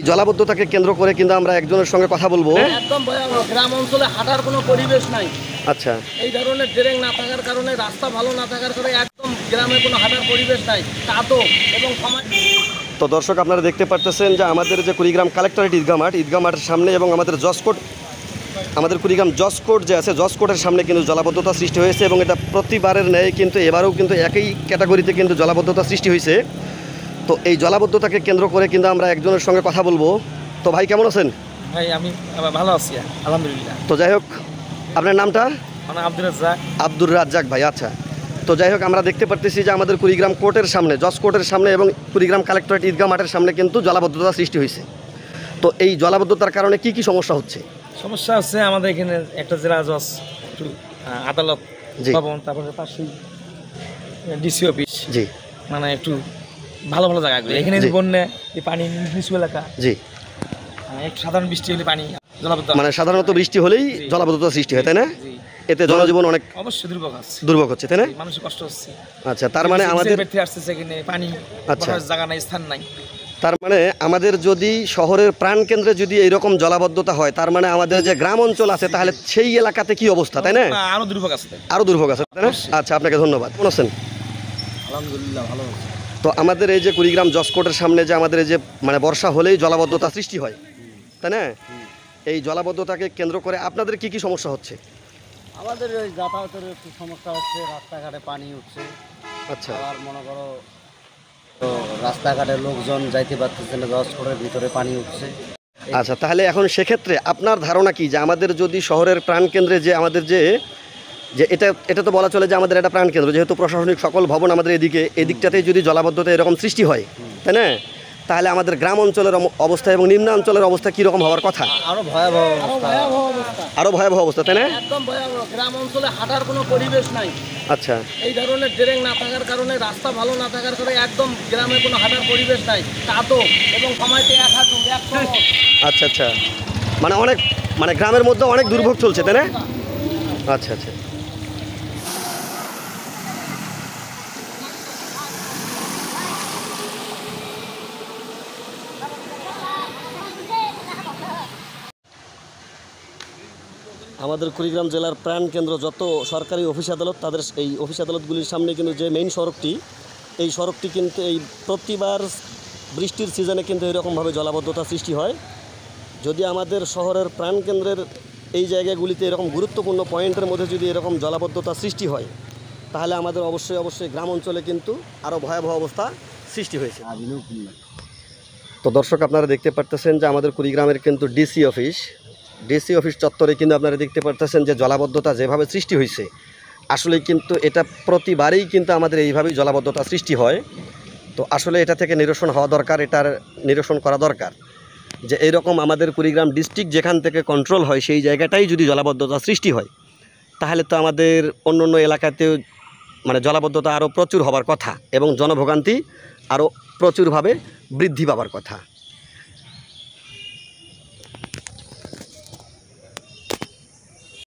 জলাবদ্ধতাকে কেন্দ্র করে কিন্তু আমরা একজনের সঙ্গে কথা বলবো। একদম ভয়াবহ, গ্রাম অঞ্চলে হাঁটার কোনো পরিবেশ নাই। আচ্ছা, এই ধরনের ড্রেন না থাকার কারণে, রাস্তা ভালো না থাকার কারণে একদম গ্রামে কোনো হাঁটার পরিবেশ নাই, কাদো এবং সমাজ। তো দর্শক আপনারা দেখতে পারতেছেন যে আমাদের যে কুড়িগ্রাম কালেক্টরেট ঈদগাহ মাঠের সামনে এবং আমাদের কুড়িগ্রাম জসকোট যে আছে, জসকোটের সামনে কিন্তু জলাবদ্ধতা সৃষ্টি হয়েছে এবং এটা প্রতিবারের ন্যায় কিন্তু এবারেও কিন্তু একই ক্যাটাগরিতে কিন্তু জলাবদ্ধতা সৃষ্টি হয়েছে। তো এই জলাবদ্ধতাকে কেন্দ্র করে কিন্তু আমরা একজনের সঙ্গে কথা বলবো। তো ভাই কেমন আছেন? ভাই আমি ভালো আছি আলহামদুলিল্লাহ। তো যাই হোক, আপনার নামটা? মানে আব্দুর রাজ্জাক ভাই। আচ্ছা, তো যাই হোক আমরা দেখতে পারতেছি যে আমাদের কুড়িগ্রাম কোর্টের সামনে, জসকোটের সামনে এবং কুড়িগ্রাম কালেক্টরেট ঈদগাহ মাঠের সামনে কিন্তু জলাবদ্ধতা সৃষ্টি হয়েছে। তো এই জলাবদ্ধতার কারণে কি কি সমস্যা হচ্ছে? সমস্যা হচ্ছে আমাদের এখানে একটা জেলা জজ, একটু আদালত ভবন, তারপরে পাশেই ডিসি অফিস, জি, মানে একটু ভালো ভালো জায়গাগুলো। এখানে বন্যা, এই পানি নিচু এলাকা, জি, একটু সাধারণ বৃষ্টি হলে পানি জলাবদ্ধতা, মানে সাধারণত বৃষ্টি হলেই জলাবদ্ধতা সৃষ্টি হয়, তাই না? এতে জনজীবন অনেক অবশ্যই দুর্ভোগ হচ্ছে, তাই না? মানুষের কষ্ট হচ্ছে। আচ্ছা, তার মানে আমাদের আসছে এখানে পানি, আচ্ছা, জায়গা নাই, স্থান নাই। তার মানে আমাদের যদি শহরের প্রাণকেন্দ্রে যদি এইরকম জলাবদ্ধতা হয়, তার মানে আমাদের যে গ্রাম অঞ্চল আছে তাহলে সেই এলাকাতে কি অবস্থা, তাই না? আরো দুর্ভোগ আছে, তাই না? আচ্ছা, আপনাকে ধন্যবাদ। কেমন আছেন? আলহামদুলিল্লাহ ভালো আছে। তো আমাদের এই যে কুড়িগ্রাম জসকোটের সামনে যে আমাদের এই যে মানে বর্ষা হলেই জলাবদ্ধতা সৃষ্টি হয়, তাই না? এই জলাবদ্ধতাকে কেন্দ্র করে আপনাদের কি কি সমস্যা হচ্ছে? আমাদের ওই যাতায়াতের একটু সমস্যা হচ্ছে, রাস্তাঘাটে পানি উঠছে। আচ্ছা, আবার মনে করো তো রাস্তাঘাটে লোকজন যাইতে পারতেছে না, জসকোটের ভিতরে পানি উঠছে। আচ্ছা, তাহলে এখন সেক্ষেত্রে আপনার ধারণা কি যে আমাদের যদি শহরের প্রাণকেন্দ্রে যে আমাদের যে এটা তো বলা চলে যে আমাদের একটা প্রাণকেন্দ্র, যেহেতু প্রশাসনিক সকল ভবন আমাদের এদিকটাতেই যদি জলাবদ্ধতা এরকম সৃষ্টি হয়, তাই না? তাহলে আমাদের গ্রাম অঞ্চলের অবস্থা এবং নিম্নাঞ্চলের অবস্থা কীরকম হওয়ার কথা? আরো ভয়াবহ অবস্থা। আরও ভয়াবহ অবস্থা, তাই না? একদম ভয়াবহ, গ্রাম অঞ্চলে হাঁটার কোনো পরিবেশ নাই। আচ্ছা, এই ধরনের ড্রেন না থাকার কারণে, রাস্তা ভালো না থাকার কারণে একদম গ্রামে কোনো হাঁটার পরিবেশ নাই, কাদো এবং সময়তে আচ্ছা, আচ্ছা, মানে গ্রামের মধ্যে অনেক দুর্ভোগ চলছে, তাই না? আচ্ছা, আচ্ছা। আমাদের কুড়িগ্রাম জেলার প্রাণকেন্দ্র যত সরকারি অফিস আদালত, তাদের এই অফিস আদালতগুলির সামনে কিন্তু যে মেইন সড়কটি, এই সড়কটি কিন্তু এই প্রতিবার বৃষ্টির সিজনে কিন্তু এরকমভাবে জলাবদ্ধতা সৃষ্টি হয়। যদি আমাদের শহরের প্রাণকেন্দ্রের এই জায়গাগুলিতে এরকম গুরুত্বপূর্ণ পয়েন্টের মধ্যে যদি এরকম জলাবদ্ধতা সৃষ্টি হয়, তাহলে আমাদের অবশ্যই গ্রাম অঞ্চলে কিন্তু আরও ভয়াবহ অবস্থা সৃষ্টি হয়েছে। তো দর্শক আপনারা দেখতে পারতেছেন যে আমাদের কুড়িগ্রামের কিন্তু ডিসি অফিস চত্বরে কিন্তু আপনারা দেখতে পারতেছেন যে জলাবদ্ধতা যেভাবে সৃষ্টি হয়েছে, আসলে কিন্তু এটা প্রতিবারেই কিন্তু আমাদের এইভাবেই জলাবদ্ধতা সৃষ্টি হয়। তো আসলে এটা থেকে নিরসন হওয়া দরকার, এটার নিরসন করা দরকার। যে এরকম আমাদের কুড়িগ্রাম ডিস্ট্রিক্ট যেখান থেকে কন্ট্রোল হয়, সেই জায়গাটাই যদি জলাবদ্ধতা সৃষ্টি হয়, তাহলে তো আমাদের অন্য অন্য এলাকাতেও মানে জলাবদ্ধতা আরও প্রচুর হবার কথা এবং জনভোগান্তি আরও প্রচুরভাবে বৃদ্ধি পাবার কথা।